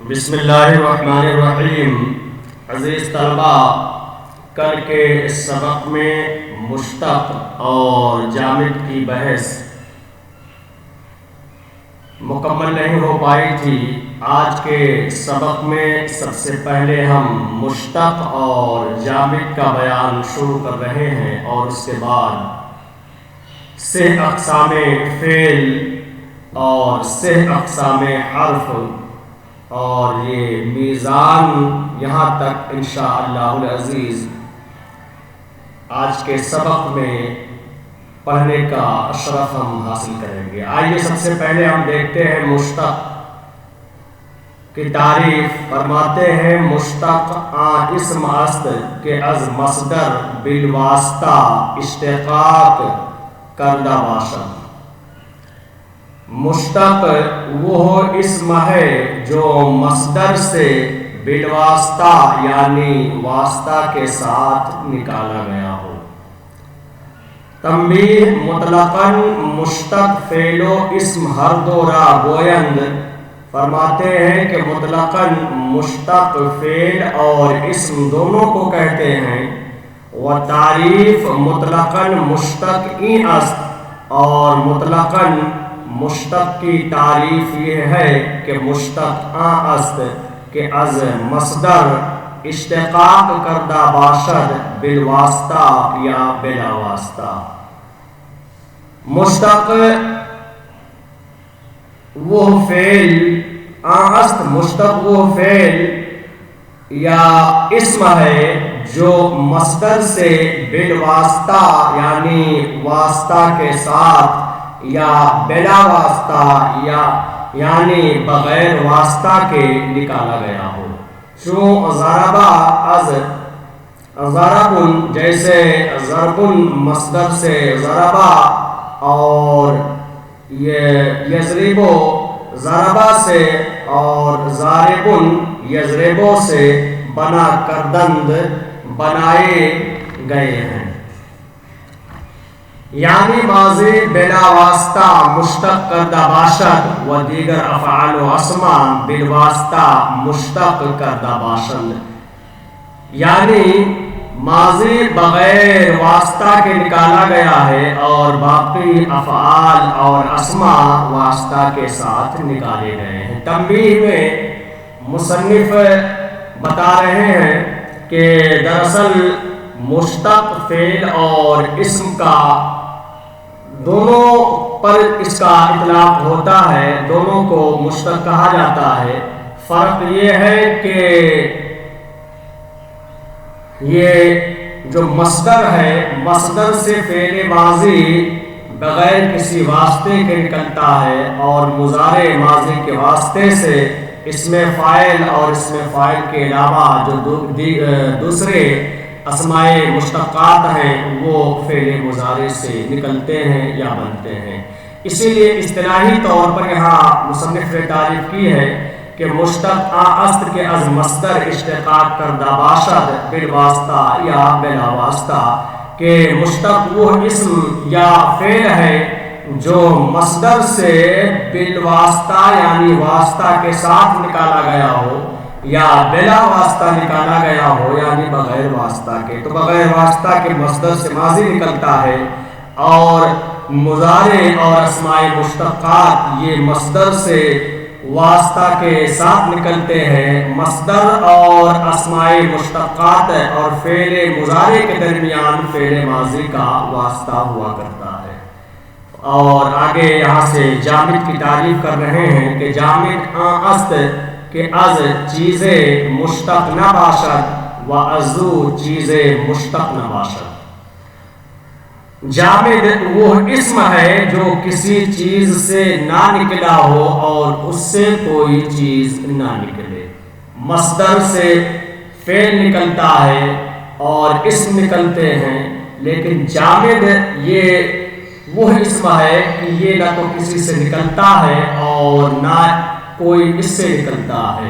بسم اللہ الرحمن الرحیم۔ عزیز طلبہ، کل کے اس سبق میں مشتق اور جامد کی بحث مکمل نہیں ہو پائی تھی۔ آج کے سبق میں سب سے پہلے ہم مشتق اور جامد کا بیان شروع کر رہے ہیں اور اس کے بعد 6 اقسام فعل اور 6 اقسام حرف اور یہ میزان، یہاں تک انشاءاللہ العزیز آج کے سبق میں پڑھنے کا شرف ہم حاصل کریں گے۔ آئیے سب سے پہلے ہم دیکھتے ہیں مشتق کی تعریف۔ فرماتے ہیں مشتق اسم است کہ از مصدر بالواسطہ اشتقاق کردہ باشد۔ مشتق وہ اسم ہے جو مصدر سے بالواسطہ یعنی واسطہ کے ساتھ نکالا گیا ہو۔ تنبیہ: مطلقاً مشتق فعل و اسم ہر دو را گویند۔ فرماتے ہیں کہ مطلقاً مشتق فعل اور اسم دونوں کو کہتے ہیں۔ و تعریف: مطلقاً مشتق این است، اور مطلقاً مشتق کی تعریف یہ ہے کہ مشتق است کہ از مصدر اشتقاق کردہ باشد بالواسطہ یا بلا واسطہ۔ مشتق وہ فعل است، مشتق وہ فعل یا اسم ہے جو مصدر سے بالواسطہ یعنی واسطہ کے ساتھ یا بلا واسطہ یعنی بغیر واسطہ کے نکالا گیا ہو۔ چون ضربا از ضربن، جیسے ضربن مصدر سے ضربا اور یضربو ضربا سے اور ضاربن یضربو سے بنا کردند بنائے گئے ہیں۔ یعنی ماضی بلا واسطہ مشتق کردہ باشد و دیگر افعال و اسماء بالواسطہ مشتق کردہ باشد۔ یعنی ماضی بغیر واسطہ کے نکالا گیا ہے اور باقی افعال اور اسماء واسطہ کے ساتھ نکالے گئے ہیں۔ تنبیہ میں مصنف بتا رہے ہیں کہ دراصل مشتق فعل اور اسم کا دونوں پر اس کا اطلاق ہوتا ہے، دونوں کو مشتق کہا جاتا ہے۔ فرق یہ ہے کہ یہ جو مصدر ہے، مصدر سے فعل ماضی بغیر کسی واسطے کے نکلتا ہے اور مضارع ماضی کے واسطے سے اسم فاعل اور اسم فاعل کے علاوہ جو دوسرے اسماء مشتقات ہیں وہ فعل مضارع سے نکلتے ہیں یا بنتے ہیں۔ اسی لیے اصطلاحی طور پر یہاں مصنف نے تعریف کی ہے کہ مشتق است کہ از مصدر اشتقاق کردہ باشد بالواسطہ یا بلا واسطہ، کہ مشتق وہ اسم یا فعل ہے جو مصدر سے بالواسطہ یعنی واسطہ کے ساتھ نکالا گیا ہو یا بلا واسطہ نکالا گیا ہو یعنی بغیر واسطہ کے۔ تو بغیر واسطہ کے مصدر سے ماضی نکلتا ہے اور مضارع اور اسماء مشتقات یہ مصدر سے واسطہ کے ساتھ نکلتے ہیں۔ مصدر اور اسماء مشتقات اور فعل مضارع کے درمیان فعل ماضی کا واسطہ ہوا کرتا ہے۔ اور آگے یہاں سے جامد کی تعریف کر رہے ہیں کہ جامد است کہ از چیزیں مشتق نہ باشد و ازو چیزیں مشتق نہ باشد۔ جامد وہ اسم ہے جو کسی چیز سے نہ نکلا ہو اور اس سے کوئی چیز نہ نکلے۔ مصدر سے فعل نکلتا ہے اور اسم نکلتے ہیں، لیکن جامد یہ وہ اسم ہے کہ یہ نہ تو کسی سے نکلتا ہے اور نہ کوئی اس سے نکلتا ہے۔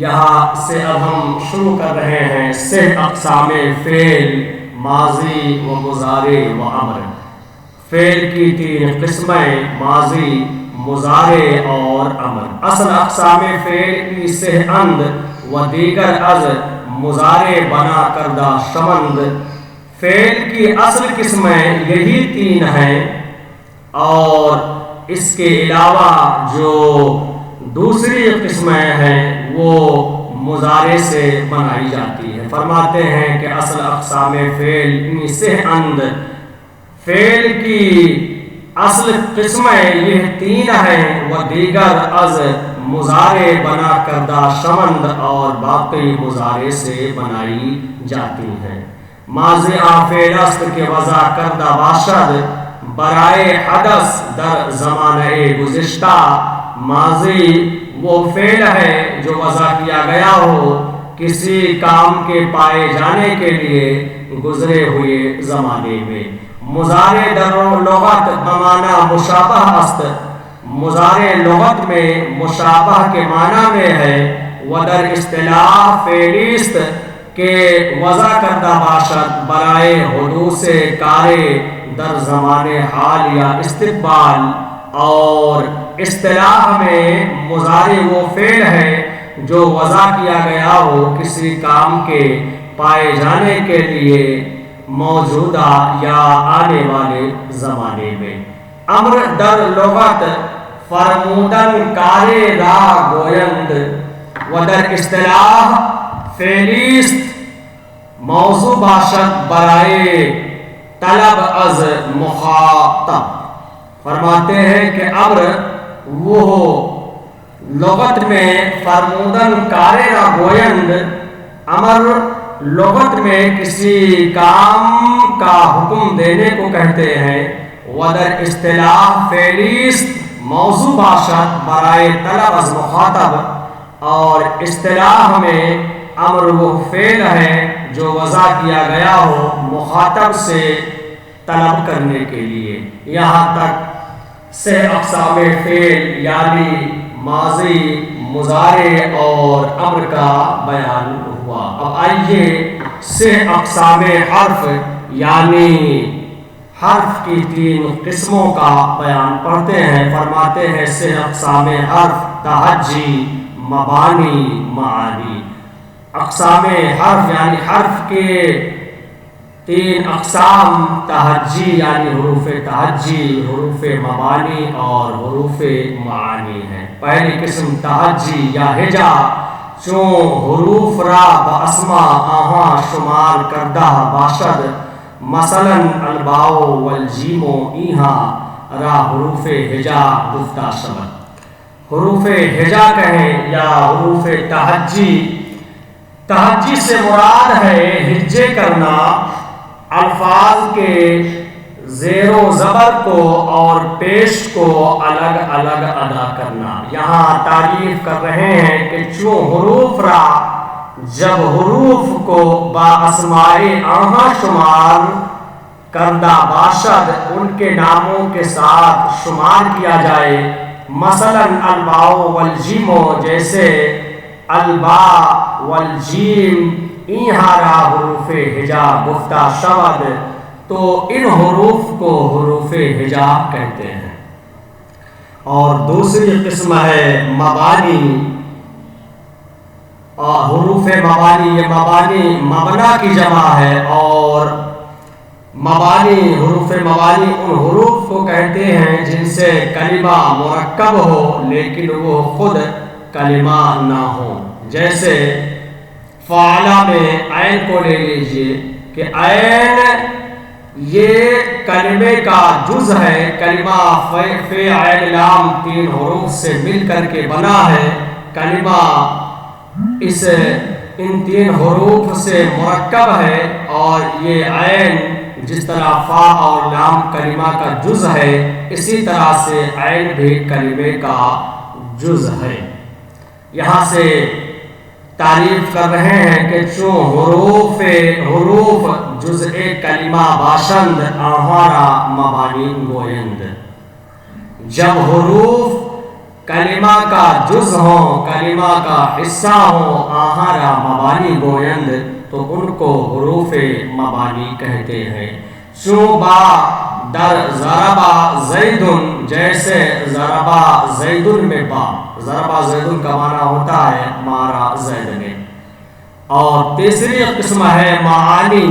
یہاں سے اب ہم شروع کر رہے ہیں 6 اقسام فعل، ماضی و مضارع و امر۔ فعل کی 3 قسمیں، ماضی، مضارع اور امر. اصل اقسام فعل سے اند و دیگر از مضارع بنا کردہ شمند. فعل کی اصل قسمیں یہی 3 ہیں اور اس کے علاوہ جو دوسری قسمیں ہیں وہ مضارع سے بنائی جاتی ہے. فرماتے ہیں کہ اصل اقسام فعل سے اند، فعل کی اصل قسمیں یہ 3 ہیں، وہ دیگر از مضارع بنا کردہ شمند اور باقی مضارع سے بنائی جاتی ہیں. ماضی فعل است کے وضع کردہ باشد برائے حدث در زمانہ گذشتہ. ماضی وہ فعل ہے جو وضع کیا گیا ہو کسی کام کے پائے جانے کے لیے گزرے ہوئے زمانے میں. مضارع در لغت بمعنی مشابہ است، مضارع لغت میں مشابہ کے معنی میں ہے. و در اصطلاح فعلی است کہ وضع کردہ باشد برائے حدوث کار در زمان حال یا استقبال. اور اصطلاح میں مضارع وہ فعل ہے جو وضع کیا گیا ہو کسی کام کے پائے جانے کے لیے موجودہ یا آنے والے زمانے میں. امر در لغت فرمودن کار را گویند و در اصطلاح فعلی است موضوع باشد برائے طلب از مخاطب. فرماتے ہیں کہ امر وہ لغت میں فرمودن کار را گویند، امر لغت میں کسی کام کا حکم دینے کو کہتے ہیں. ودر اصطلاح فعلی است موضوع باشد برائے طلب از مخاطب، اور اصطلاح میں امر وہ فعل ہے جو وضع کیا گیا ہو مخاطب سے طلب کرنے کے لیے. یہاں تک سے اقسام فعل یعنی ماضی، مضارع اور امر کا بیان ہوا. اب آئیے سے اقسام حرف یعنی حرف کی 3 قسموں کا بیان پڑھتے ہیں. فرماتے ہیں سے اقسام حرف تہجی، مبانی، معانی. اقسام حرف یعنی حرف کے 3 اقسام تہجی یعنی حروف تہجی، حروف مبانی اور حروف معانی ہیں. پہلی قسم تہجی یا ہجا، چون حروف را باسما آہاں شمار کردہ باشد. مثلا الباء والجیم ایہاں را حروف ہجا گفتہ شود. حروف ہجا کہیں یا حروف تہجی. تہجی سے مراد ہے ہجے کرنا، الفاظ کے زیر و زبر کو اور پیش کو الگ الگ ادا کرنا. یہاں تعریف کر رہے ہیں کہ چون حروف را جب حروف کو با اسماء آہاں شمار کردہ باشد ان کے ناموں کے ساتھ شمار کیا جائے. مثلا الباء والجیم، جیسے الباء والجیم ایہاں را حروف ہجا گفتہ شود، تو ان حروف کو حروف ہجا کہتے ہیں. اور دوسری قسم ہے مبانی. حروف مبانی، یہ مبانی مبنا کی جمع ہے، اور مبانی حروف مبانی ان حروف کو کہتے ہیں جن سے کلمہ مرکب ہو لیکن وہ خود کلمہ نہ ہو. جیسے فعلا میں عین کو لے لیجئے کہ عین یہ کلمے کا جز ہے. کلمہ فے عین لام 3 حروف سے مل کر کے بنا ہے. کلمہ ان 3 حروف سے مرکب ہے، اور یہ عین جس طرح فا اور لام کلمہ کا جز ہے اسی طرح سے عین بھی کلمے کا جز ہے. یہاں سے تعریف کر رہے ہیں کہ چون حروف جزء کلمہ باشند آہارا مبانی گویند. جب حروف کلمہ کا جز ہوں، کلمہ کا حصہ ہوں، آہارا مبانی گویند، تو ان کو حروف مبانی کہتے ہیں. چون با در ضربا زیدن، جیسے ضربا زیدن میں با، ضربا زیدن کا معنی ہوتا ہے مارا زید نے۔ اور تیسری قسم ہے معانی۔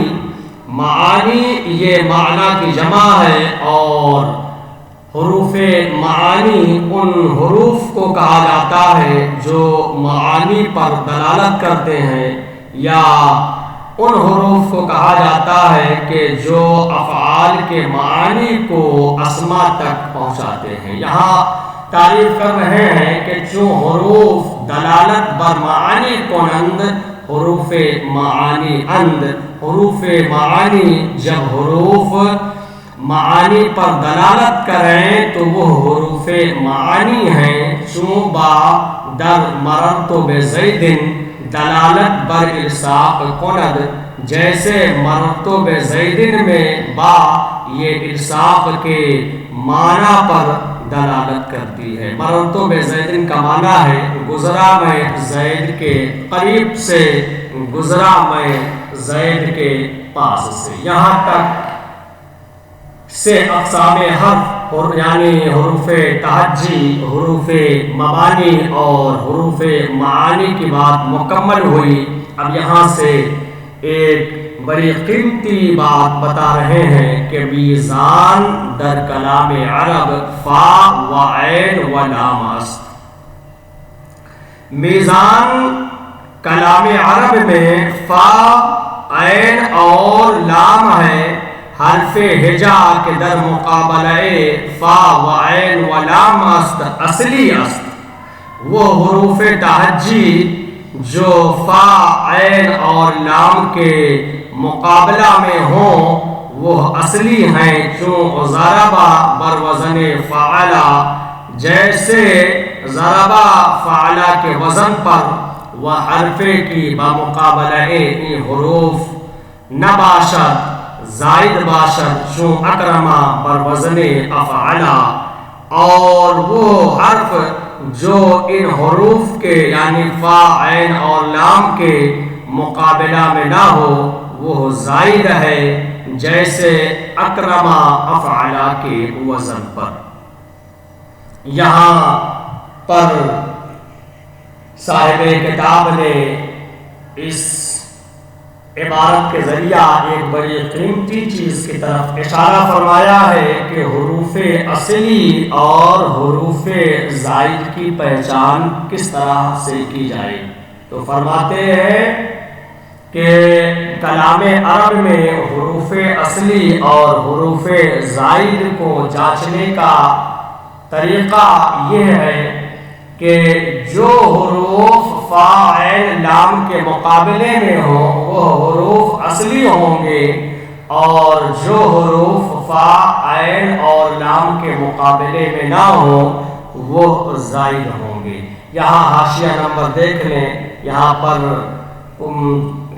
معانی یہ معنی کی جمع ہے، اور حروف معانی ان حروف کو کہا جاتا ہے جو معانی پر دلالت کرتے ہیں، یا ان حروف کو کہا جاتا ہے کہ جو افعال کے معانی کو اسما تک پہنچاتے ہیں۔ یہاں تعریف کر رہے ہیں کہ جو حروف دلالت بر معانی کنند حروف معانی اند، حروف معانی جب حروف معانی پر دلالت کریں تو وہ حروف معانی ہیں۔ چون با در مررت بزید دلالت بر الصاق کند، جیسے مررت بزید میں با یہ الصاق کے معنی پر دلالت کرتی ہے۔ مررت بزید کا معنی ہے گزرا میں زید کے قریب سے، گزرا میں زید کے پاس سے۔ یہاں تک سے اقسام حرف یعنی حروف تہجی، حروف مبانی اور حروف معانی کی بات مکمل ہوئی۔ اب یہاں سے ایک بڑی قیمتی بات بتا رہے ہیں کہ میزان در کلام عرب فا و عین و لام است۔ میزان کلام عرب میں فا، عین اور لام ہے۔ حرف ہجا کے در مقابلہ فا و عین و لام است اصلی است۔ وہ حروف تہجی جو فا، عین اور لام کے مقابلہ میں ہوں وہ اصلی ہیں، چون ضربا بر وزن فعلا، جیسے ضربا فعلا کے وزن پر و حرف کی بمقابلہ ان حروف نہ باشد زائد باشد، چون اکرما بر وزن افعلا، اور وہ حرف جو ان حروف کے یعنی فا، عین اور لام کے مقابلہ میں نہ ہو وہ زائد ہے، جیسے اکرما افعلا کے وزن پر۔ یہاں پر صاحب کتاب نے اس عبارت کے ذریعہ ایک بڑی قیمتی چیز کی طرف اشارہ فرمایا ہے کہ حروف اصلی اور حروف زائد کی پہچان کس طرح سے کی جائے۔ تو فرماتے ہیں کہ کلام عرب میں حروف اصلی اور حروف زائد کو جانچنے کا طریقہ یہ ہے کہ جو حروف فا، عین، لام کے مقابلے میں ہوں وہ حروف اصلی ہوں گے، اور جو حروف فا، عین اور لام کے مقابلے میں نہ ہوں وہ زائد ہوں گے۔ یہاں حاشیہ نمبر دیکھ لیں، یہاں پر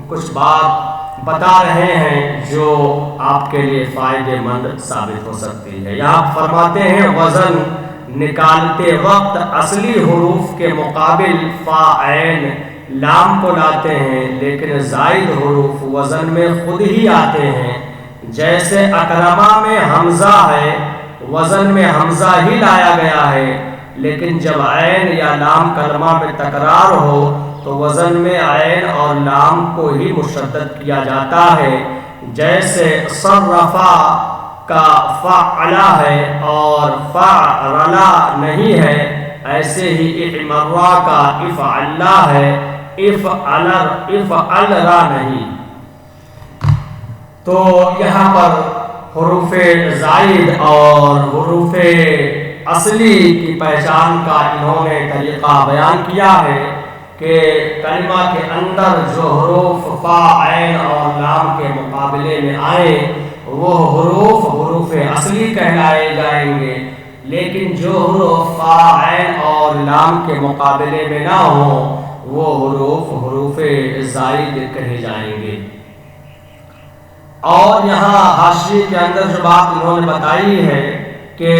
کچھ بات بتا رہے ہیں جو آپ کے لیے فائدہ مند ثابت ہو سکتی ہے۔ یہاں فرماتے ہیں وزن نکالتے وقت اصلی حروف کے مقابل فا، عین، لام کو لاتے ہیں، لیکن زائد حروف وزن میں خود ہی آتے ہیں۔ جیسے اکرما میں حمزہ ہے، وزن میں حمزہ ہی لایا گیا ہے، لیکن جب عین یا لام کلمہ میں تکرار ہو تو وزن میں عین اور لام کو ہی مشدد کیا جاتا ہے۔ جیسے صرفا کا فعلا ہے اور فعلا نہیں ہے، ایسے ہی اعمرا کا افعلا ہے، افعلرا نہیں۔ تو یہاں پر حروف زائد اور حروف اصلی کی پہچان کا انہوں نے طریقہ بیان کیا ہے کہ کلمہ کے اندر جو حروف فا، عین اور لام کے مقابلے میں آئیں وہ حروف اصلی کہلائے جائیں گے، لیکن جو حروف فا، عین اور لام کے مقابلے میں نہ ہوں وہ حروف زائد کہے جائیں گے۔ اور یہاں حاشیے کے اندر جو بات انہوں نے بتائی ہے کہ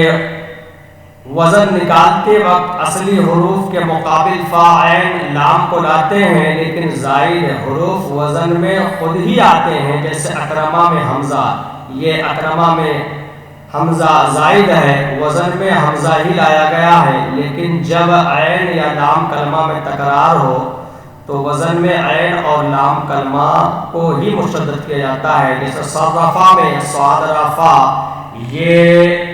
وزن نکالتے وقت اصلی حروف کے مقابل فا، عین، لام کو لاتے ہیں، لیکن زائد حروف وزن میں خود ہی آتے ہیں۔ جیسے اکرما میں حمزہ، یہ اکرما میں حمزہ زائد ہے، وزن میں حمزہ ہی لایا گیا ہے، لیکن جب عین یا لام کلمہ میں تکرار ہو تو وزن میں عین اور لام کلمہ کو ہی مشدد کیا جاتا ہے. جیسے صرفا میں صاد رفا، یہ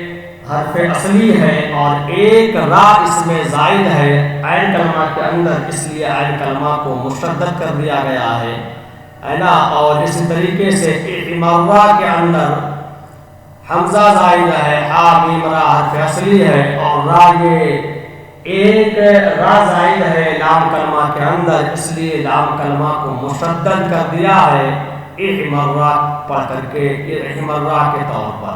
حرف اصلی ہے اور ایک را اس میں زائد ہے عین کلمہ کے اندر، اس لیے عین کلمہ کو مشدد کر دیا گیا ہے نا. اور اسی طریقے سے مرہ کے اندر حمزہ زائد ہے، ہا میم را حرف اصلی ہے اور را یہ ایک را زائد ہے لام کلمہ کے اندر، اس لیے لام کلمہ کو مشدد کر دیا ہے احمرہ پڑھ کر کے، احمرہ کے طور پر.